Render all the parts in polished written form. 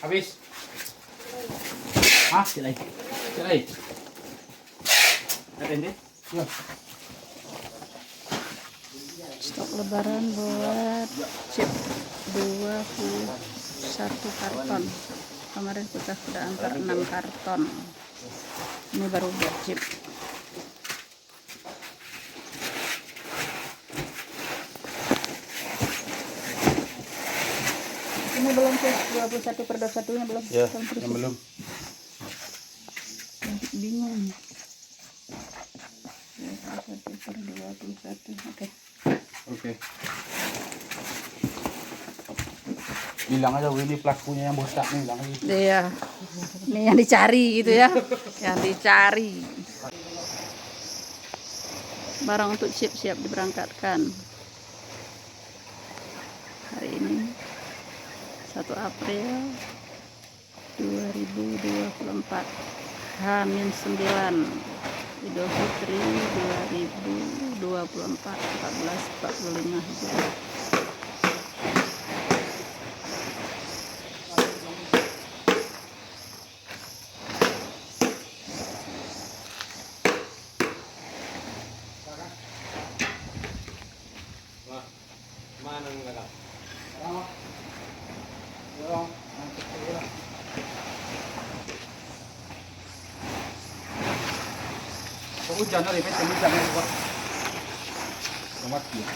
Habis. Hah? Silai. Silai. Ada ini? Ya. Stok lebaran buat chip 21 karton. Kemarin kita sudah antar 6 karton. Ini baru buat chip. Ini belum sih 21 per 21-nya belum. Ya, yang belum. Bingung. 21 per 21. Oke. Oke. Bilang aja ini pelakunya yang botak nih, bilang aja. Iya. Ini yang dicari gitu ya. Yang dicari. Barang untuk chip siap diberangkatkan. Hari ini 1 April 2024 H-9 Idul Fitri 2024 1445 Hijriah. Mana enggak? Hujan hari ini hujan ya, selamat ya.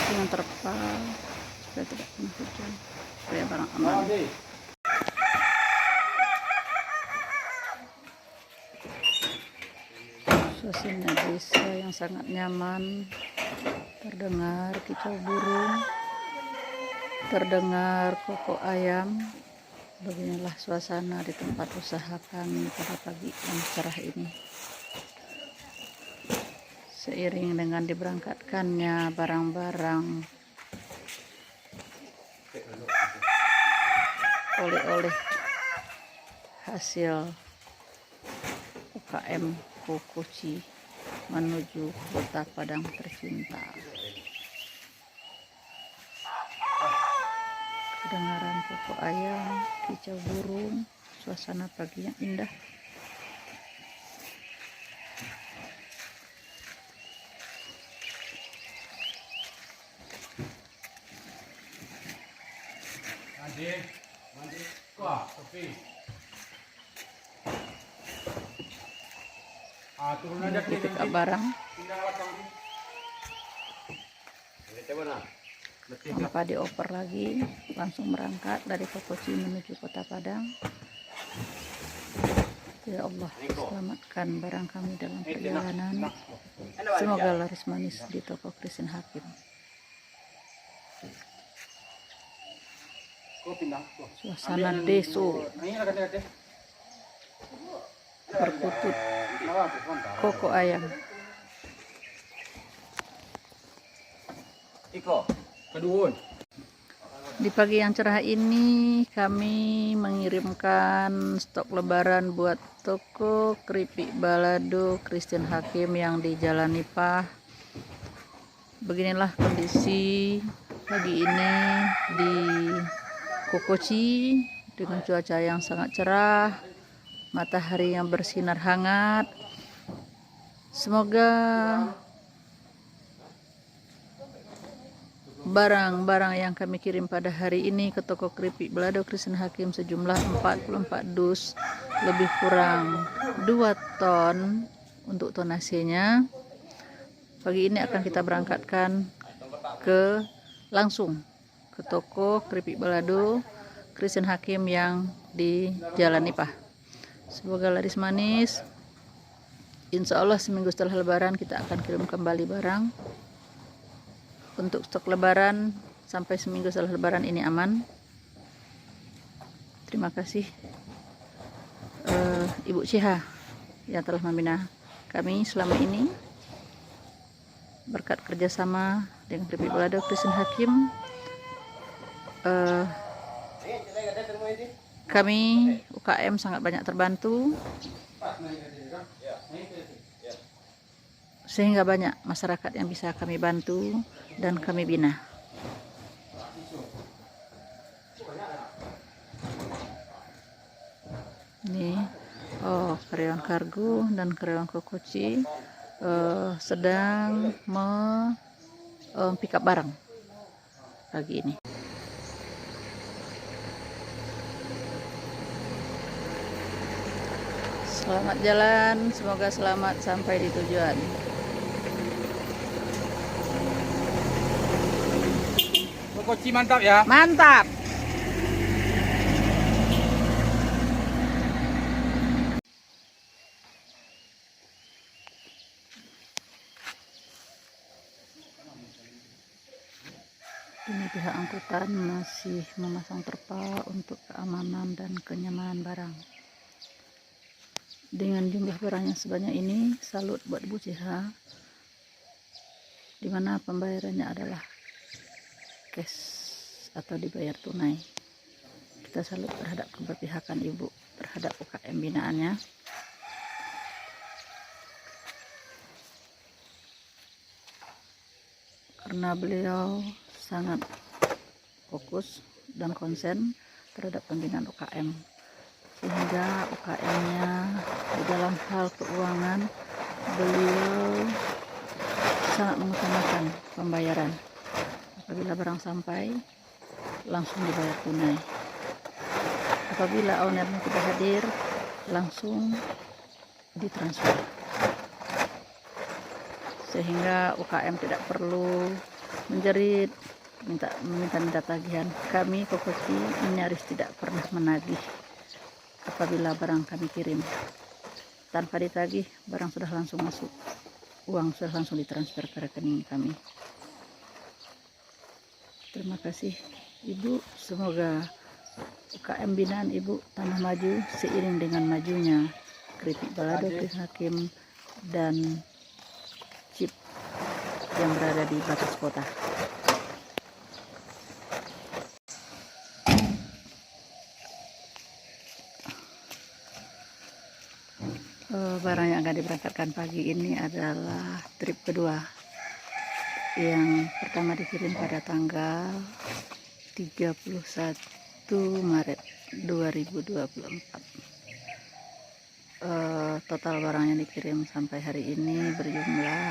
Dengan terpal supaya tidak kena hujan, supaya barang aman. Suasana desa yang sangat nyaman, terdengar kicau burung, terdengar kokok ayam. Beginilah suasana di tempat usaha kami pada pagi yang cerah ini. Seiring dengan diberangkatkannya barang-barang oleh-oleh hasil UKM Kokoci menuju Kota Padang tercinta. Kedengaran kokok ayam, kicau burung, suasana pagi yang indah. Turun aja Buka barang tanpa dioper lagi, langsung berangkat dari Kokoci menuju Kota Padang. Ya Allah, selamatkan barang kami dalam perjalanan. Semoga laris manis di toko Kristen Hakim. Suasana deso berkutut kokok ayam. Iko, kedua. Di pagi yang cerah ini kami mengirimkan stok lebaran buat toko keripik balado Kristen Hakim yang di Jalan Nipah. Beginilah kondisi pagi ini di Kokoci dengan cuaca yang sangat cerah, matahari yang bersinar hangat. Semoga barang-barang yang kami kirim pada hari ini ke toko keripik balado Kristen Hakim sejumlah 44 dus, lebih kurang 2 ton untuk tonasenya. Pagi ini akan kita berangkatkan langsung ke toko keripik balado Kristen Hakim yang di Jalan Nipah. Semoga laris manis. Insya Allah seminggu setelah lebaran kita akan kirim kembali barang. Untuk stok lebaran sampai seminggu setelah lebaran ini aman. Terima kasih Ibu Ciha yang telah membina kami selama ini. Berkat kerjasama dengan keripik balado Kristen Hakim, kami UKM sangat banyak terbantu, sehingga banyak masyarakat yang bisa kami bantu dan kami bina. Ini karyawan kargo dan karyawan kokoci sedang pick up barang pagi ini. Selamat jalan, semoga selamat sampai di tujuan. Kokoci mantap ya. Mantap. Ini pihak angkutan masih memasang terpal untuk keamanan dan kenyamanan barang. Dengan jumlah barang yang sebanyak ini, salut buat Bu CH, dimana pembayarannya adalah cash atau dibayar tunai. Kita salut terhadap keberpihakan Ibu terhadap UKM binaannya. Karena beliau sangat fokus dan konsen terhadap pembinaan UKM, sehingga UKM-nya di dalam hal keuangan beliau sangat mengutamakan pembayaran. Apabila barang sampai, langsung dibayar tunai. Apabila ownernya tidak hadir, langsung ditransfer, sehingga UKM tidak perlu menjerit minta tagihan. Kami kokoci nyaris tidak pernah menagih. Apabila barang kami kirim tanpa ditagih, barang sudah langsung masuk, uang sudah langsung ditransfer ke rekening kami. Terima kasih Ibu, semoga UKM binaan Ibu tambah maju seiring dengan majunya Keripik Balado, Krishna Hakim, dan Chip yang berada di batas kota. Barang yang akan diberangkatkan pagi ini adalah trip kedua. Yang pertama dikirim pada tanggal 31 Maret 2024. Total barang yang dikirim sampai hari ini berjumlah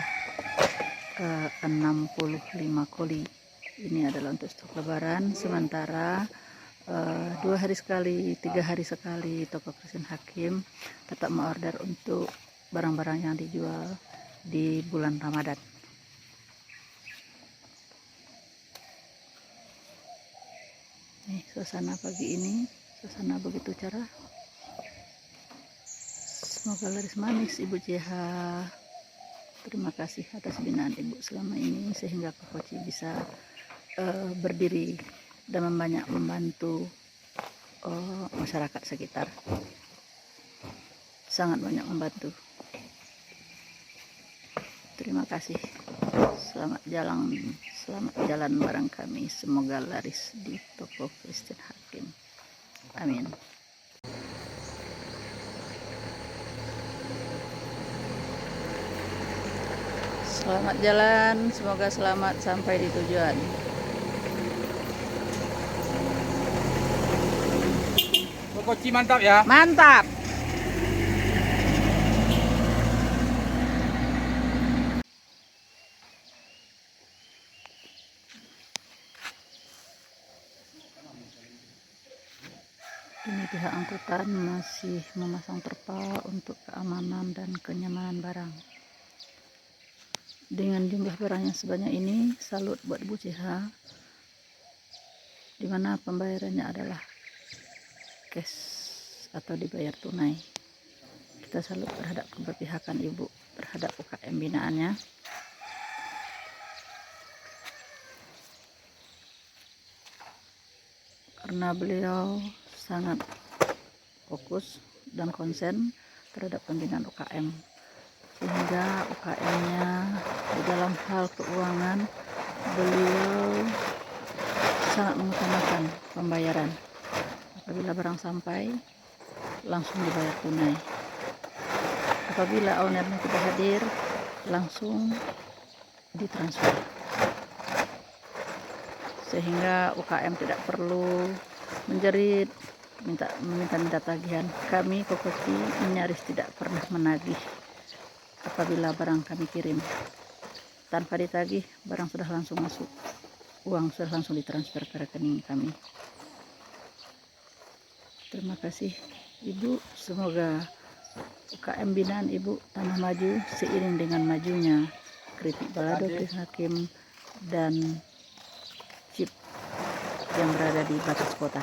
65 koli. Ini adalah untuk stok lebaran. Sementara 2 hari sekali, 3 hari sekali toko Krishna Hakim tetap mengorder untuk barang-barang yang dijual di bulan Ramadan. Nih suasana pagi ini, suasana begitu cerah. Semoga laris manis Ibu CH. Terima kasih atas binaan Ibu selama ini, sehingga kokoci bisa berdiri dan banyak membantu masyarakat sekitar. Sangat banyak membantu. Terima kasih. Selamat jalan barang kami. Semoga laris di toko Krishna Hakim. Amin. Selamat jalan, semoga selamat sampai di tujuan. Kokoci mantap ya. Mantap. Ini pihak angkutan masih memasang terpal untuk keamanan dan kenyamanan barang. Dengan jumlah barang yang sebanyak ini, salut buat Bu CH, dimana pembayarannya adalah cash atau dibayar tunai. Kita salut terhadap keberpihakan Ibu terhadap UKM binaannya. Karena beliau sangat fokus dan konsen terhadap pembinaan UKM, sehingga UKM-nya di dalam hal keuangan beliau sangat mengutamakan pembayaran. Apabila barang sampai, langsung dibayar tunai. Apabila ownernya tidak hadir, langsung ditransfer, sehingga UKM tidak perlu menjerit meminta tagihan. Kami Kokoki nyaris tidak pernah menagih apabila barang kami kirim. Tanpa ditagih, barang sudah langsung masuk, uang sudah langsung ditransfer ke rekening kami. Terima kasih Ibu, semoga UKM binaan Ibu tambah maju seiring dengan majunya keripik balado, Krishna Hakim, dan chip yang berada di batas kota.